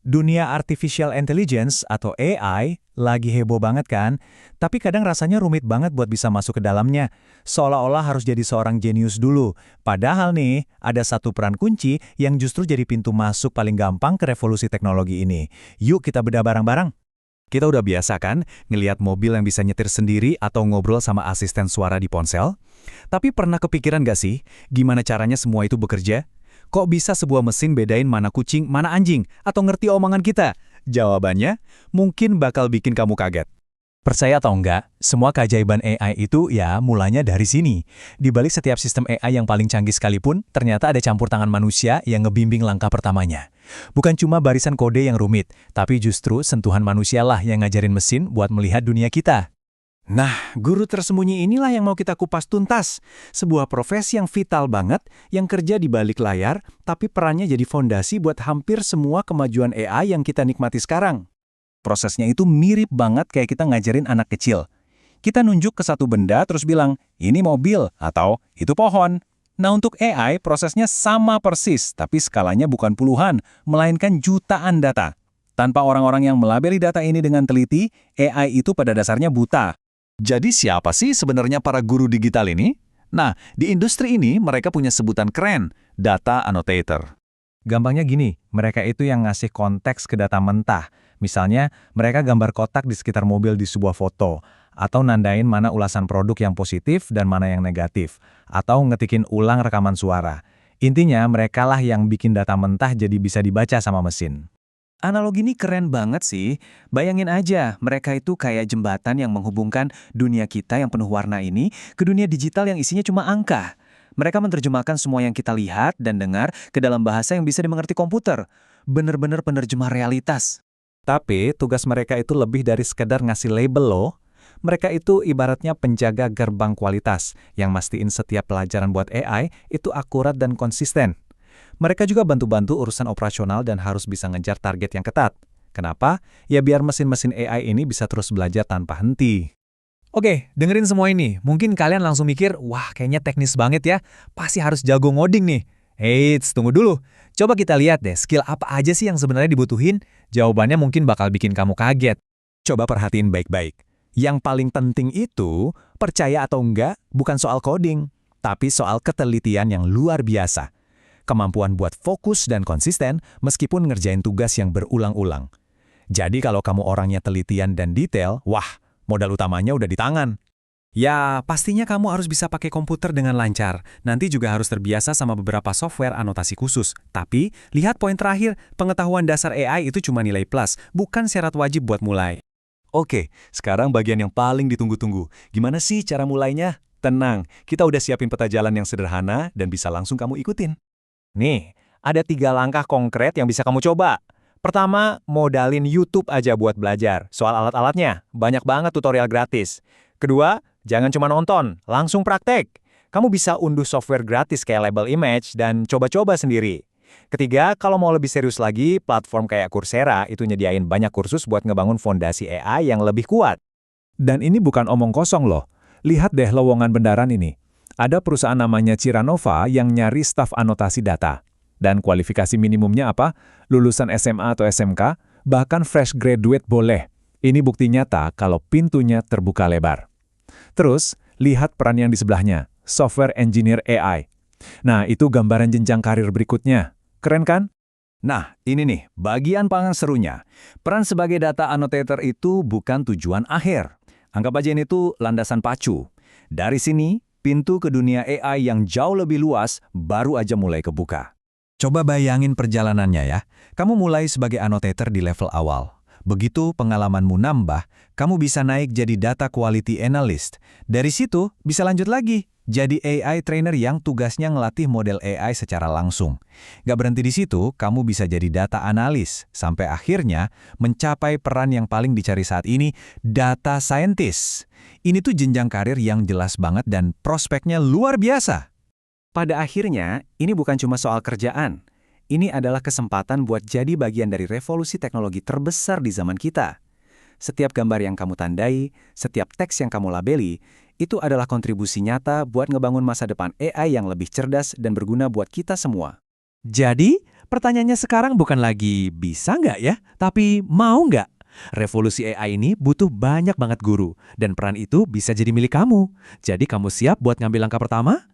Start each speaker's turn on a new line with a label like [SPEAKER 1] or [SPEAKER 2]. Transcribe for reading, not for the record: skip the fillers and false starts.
[SPEAKER 1] Dunia artificial intelligence atau AI lagi heboh banget kan? Tapi kadang rasanya rumit banget buat bisa masuk ke dalamnya. Seolah-olah harus jadi seorang jenius dulu. Padahal nih, ada satu peran kunci yang justru jadi pintu masuk paling gampang ke revolusi teknologi ini. Yuk kita bedah bareng-bareng. Kita udah biasa kan ngelihat mobil yang bisa nyetir sendiri atau ngobrol sama asisten suara di ponsel? Tapi pernah kepikiran gak sih gimana caranya semua itu bekerja? Kok bisa sebuah mesin bedain mana kucing, mana anjing, atau ngerti omongan kita? Jawabannya, mungkin bakal bikin kamu kaget. Percaya atau enggak, semua keajaiban AI itu ya mulanya dari sini. Di balik setiap sistem AI yang paling canggih sekalipun, ternyata ada campur tangan manusia yang ngebimbing langkah pertamanya. Bukan cuma barisan kode yang rumit, tapi justru sentuhan manusialah yang ngajarin mesin buat melihat dunia kita. Nah, guru tersembunyi inilah yang mau kita kupas tuntas. Sebuah profesi yang vital banget, yang kerja di balik layar, tapi perannya jadi fondasi buat hampir semua kemajuan AI yang kita nikmati sekarang. Prosesnya itu mirip banget kayak kita ngajarin anak kecil. Kita nunjuk ke satu benda terus bilang, ini mobil, atau itu pohon. Nah, untuk AI, prosesnya sama persis, tapi skalanya bukan puluhan, melainkan jutaan data. Tanpa orang-orang yang melabeli data ini dengan teliti, AI itu pada dasarnya buta. Jadi siapa sih sebenarnya para guru digital ini? Nah, di industri ini mereka punya sebutan keren, data annotator. Gampangnya gini, mereka itu yang ngasih konteks ke data mentah. Misalnya, mereka gambar kotak di sekitar mobil di sebuah foto, atau nandain mana ulasan produk yang positif dan mana yang negatif, atau ngetikin ulang rekaman suara. Intinya, merekalah yang bikin data mentah jadi bisa dibaca sama mesin. Analogi ini keren banget sih. Bayangin aja, mereka itu kayak jembatan yang menghubungkan dunia kita yang penuh warna ini ke dunia digital yang isinya cuma angka. Mereka menerjemahkan semua yang kita lihat dan dengar ke dalam bahasa yang bisa dimengerti komputer. Bener-bener penerjemah realitas. Tapi tugas mereka itu lebih dari sekedar ngasih label loh. Mereka itu ibaratnya penjaga gerbang kualitas yang mastiin setiap pelajaran buat AI itu akurat dan konsisten. Mereka juga bantu-bantu urusan operasional dan harus bisa ngejar target yang ketat. Kenapa? Ya biar mesin-mesin AI ini bisa terus belajar tanpa henti. Oke, dengerin semua ini. Mungkin kalian langsung mikir, wah kayaknya teknis banget ya. Pasti harus jago ngoding nih. Eits, tunggu dulu. Coba kita lihat deh, skill apa aja sih yang sebenarnya dibutuhin? Jawabannya mungkin bakal bikin kamu kaget. Coba perhatiin baik-baik. Yang paling penting itu, percaya atau enggak, bukan soal coding, tapi soal ketelitian yang luar biasa. Kemampuan buat fokus dan konsisten meskipun ngerjain tugas yang berulang-ulang. Jadi kalau kamu orangnya telitian dan detail, wah, modal utamanya udah di tangan. Ya, pastinya kamu harus bisa pakai komputer dengan lancar. Nanti juga harus terbiasa sama beberapa software anotasi khusus. Tapi, lihat poin terakhir, pengetahuan dasar AI itu cuma nilai plus, bukan syarat wajib buat mulai. Oke, sekarang bagian yang paling ditunggu-tunggu. Gimana sih cara mulainya? Tenang, kita udah siapin peta jalan yang sederhana dan bisa langsung kamu ikutin. Nih, ada 3 langkah konkret yang bisa kamu coba. Pertama, modalin YouTube aja buat belajar. Soal alat-alatnya, banyak banget tutorial gratis. Kedua, jangan cuma nonton, langsung praktek. Kamu bisa unduh software gratis kayak Label Image dan coba-coba sendiri. Ketiga, kalau mau lebih serius lagi, platform kayak Coursera itu nyediain banyak kursus buat ngebangun fondasi AI yang lebih kuat. Dan ini bukan omong kosong loh. Lihat deh lowongan beneran ini. Ada perusahaan namanya Ciranova yang nyari staf anotasi data. Dan kualifikasi minimumnya apa? Lulusan SMA atau SMK, bahkan fresh graduate boleh. Ini bukti nyata kalau pintunya terbuka lebar. Terus, lihat peran yang di sebelahnya, software engineer AI. Nah, itu gambaran jenjang karir berikutnya. Keren kan? Nah, ini nih, bagian paling serunya. Peran sebagai data annotator itu bukan tujuan akhir. Anggap aja ini tuh landasan pacu. Dari sini, pintu ke dunia AI yang jauh lebih luas baru aja mulai kebuka. Coba bayangin perjalanannya ya. Kamu mulai sebagai annotator di level awal. Begitu pengalamanmu nambah, kamu bisa naik jadi data quality analyst. Dari situ, bisa lanjut lagi. Jadi AI trainer yang tugasnya ngelatih model AI secara langsung. Gak berhenti di situ, kamu bisa jadi data analis. Sampai akhirnya mencapai peran yang paling dicari saat ini, data scientist. Ini tuh jenjang karir yang jelas banget dan prospeknya luar biasa. Pada akhirnya, ini bukan cuma soal kerjaan. Ini adalah kesempatan buat jadi bagian dari revolusi teknologi terbesar di zaman kita. Setiap gambar yang kamu tandai, setiap teks yang kamu labeli, itu adalah kontribusi nyata buat ngebangun masa depan AI yang lebih cerdas dan berguna buat kita semua. Jadi,
[SPEAKER 2] Pertanyaannya sekarang bukan lagi bisa nggak ya, tapi mau nggak? Revolusi AI ini butuh banyak banget guru, dan peran itu bisa jadi milik kamu. Jadi kamu siap buat ngambil langkah pertama?